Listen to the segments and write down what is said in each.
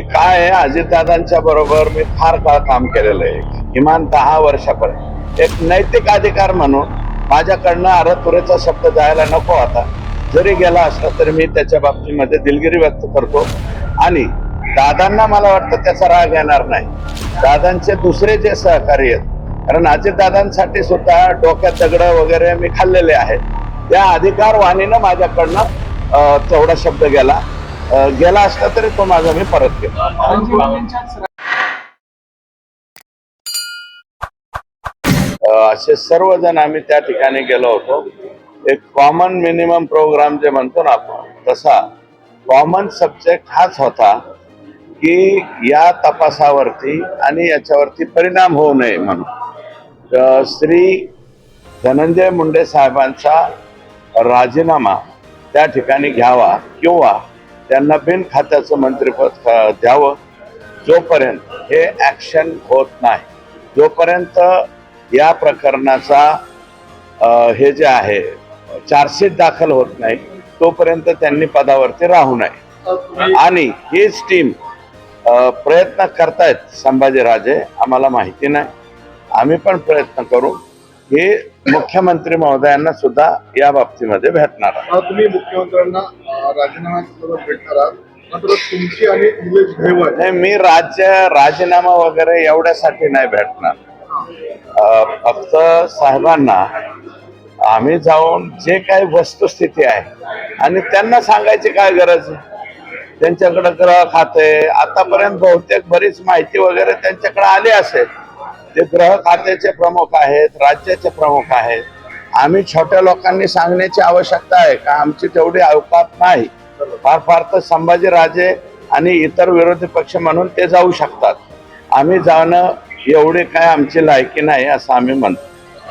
काय आहे, अजितदादांच्या बरोबर मी फार काळ काम केलेलं आहे, किमान 10 वर्षापर्यंत. एक नैतिक अधिकार म्हणून माझ्याकडनं अरे-तुरेचा शब्द जायला नको होता. जरी गेला असला तरी मी त्याच्या बाबतीमध्ये दिलगिरी व्यक्त करतो. आणि दादांना मला वाटतं त्याचा राग येणार नाही. दादांचे दुसरे जे सहकारी आहेत, कारण अजितदादांसाठी सुद्धा डोक्यात दगड वगैरे मी खाल्लेले आहेत, त्या अधिकारवाणीनं माझ्याकडनं तेवढा शब्द गेला असला तरी तो माझा मी परत घेतो. असे सर्वजण आम्ही त्या ठिकाणी गेलो होतो. एक कॉमन मिनिमम प्रोग्राम जे म्हणतो ना आपण, तसा कॉमन सब्जेक्ट हाच होता की या तपासावरती आणि याच्यावरती परिणाम होऊ नये म्हणून श्री धनंजय मुंडे साहेबांचा राजीनामा त्या ठिकाणी घ्यावा किंवा त्यांना बिन खात्याचं मंत्रिपद द्यावं. जोपर्यंत हे ऍक्शन होत नाही, जोपर्यंत या प्रकरणाचा हे जे आहे चार्जशीट दाखल होत नाही, तोपर्यंत त्यांनी पदावरती राहू नये. आणि हीच टीम प्रयत्न करतायत संभाजीराजे, आम्हाला माहिती नाही, आम्ही पण प्रयत्न करू. हे मुख्यमंत्री महोदयांना सुद्धा या बाबतीमध्ये भेटणार आहे. तुम्ही मुख्यमंत्र्यांना राजीनामा भेटणार आहात, मात्र तुमची आणि निलेश घेवड नाही, मी राजीनामा वगैरे एवढ्यासाठी नाही भेटणार. फक्त साहेबांना आम्ही जाऊन जे काही वस्तुस्थिती आहे आणि त्यांना सांगायची काय गरज आहे. त्यांच्याकडे ग्रह खाते आतापर्यंत बहुतेक बरीच माहिती वगैरे त्यांच्याकडे आली असेल. ते ग्रह खात्याचे प्रमुख आहेत, राज्याचे प्रमुख आहेत. आम्ही छोट्या लोकांनी सांगण्याची आवश्यकता आहे का? आमची तेवढी अवकात नाही. फार तर संभाजीराजे आणि इतर विरोधी पक्ष म्हणून ते जाऊ शकतात. आम्ही जाणं एवढी काय आमची लायकी नाही असं आम्ही म्हणतो.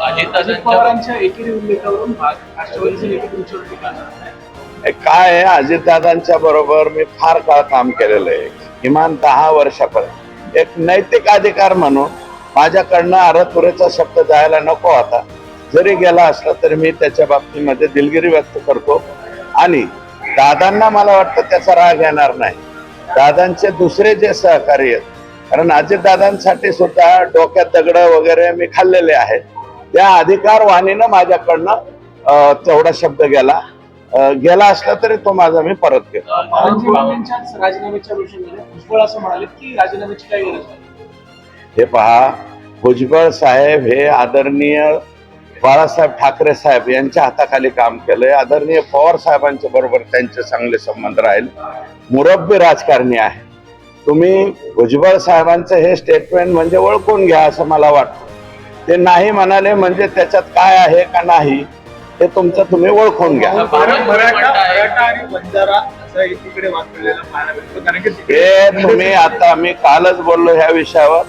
अजित पवारांच्या एकेरी उल्लेखावरून राष्ट्रवादीचे नेते तुमच्यावर टीका करतात. काय आहे, अजितदादांच्या बरोबर मी फार काळ काम केलेलं आहे, किमान 10 वर्षापर्यंत. एक नैतिक अधिकार म्हणून माझ्याकडनं अरे-तुरेचा शब्द जायला नको होता. जरी गेला असला तरी मी त्याच्या बाबतीमध्ये दिलगिरी व्यक्त करतो. आणि दादांना मला वाटतं त्याचा राग येणार नाही. दादांचे दुसरे जे सहकारी आहेत, कारण अजितदादांसाठी सुद्धा डोक्यात दगड वगैरे मी खाल्लेले आहेत, त्या अधिकारवाणीनं माझ्याकडनं तेवढा शब्द गेला असला तरी तो माझा मी परत घेतो. राजीनाम्याच्या विषयामध्ये भुजबळ असं म्हणाले की राजीनाम्याची काही गरज नाही. हे पहा, भुजबळ साहेब हे आदरणीय बाळासाहेब ठाकरे साहेब यांच्या हाताखाली काम केलंय. आदरणीय पवार साहेबांच्या बरोबर त्यांचे चांगले संबंध राहील. मुरब्बी राजकारणी आहे. तुम्ही भुजबळ साहेबांचं हे स्टेटमेंट म्हणजे ओळखून घ्या असं मला वाटतं. ते नाही म्हणाले म्हणजे त्याच्यात काय आहे का नाही हे तुमचं तुम्ही ओळखून घ्या. हे तुम्ही आता मी कालच बोललो ह्या विषयावर.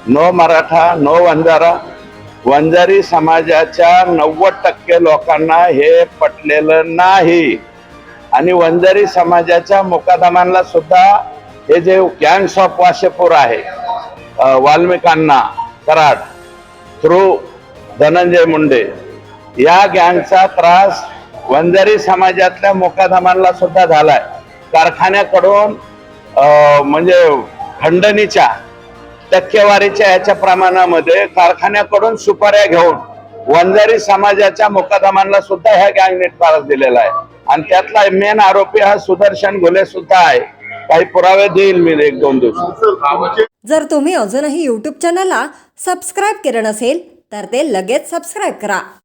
No Maratha no Vanjara. वंजारी समाजाच्या 90% लोकांना हे पटलेलं नाही. आणि वंजारी समाजाच्या मुकादमांना सुद्धा हे जे गँग्स ऑफ वाशेपूर आहे, वाल्मिकांना कराड थ्रू धनंजय मुंडे, या गँगचा त्रास वंजारी समाजातल्या मुकादमांना सुद्धा झालाय. कारखान्याकडून म्हणजे खंडणीच्या टक्केवारीच्या याच्या प्रमाणामध्ये कारखान्याकडून सुपाऱ्या घेऊन वंजारी समाजाच्या मुकादमांना सुद्धा ह्या गँगने त्रास दिलेला आहे. आणि त्यातला मेन आरोपी हा सुदर्शन घुले सुद्धा आहे. काही पुरावे देईल मी 1-2 दिवसात. जर तुम्ही अजूनही YouTube चॅनलला सबस्क्राईब केलं नसेल तर ते लगेच सबस्क्राईब करा.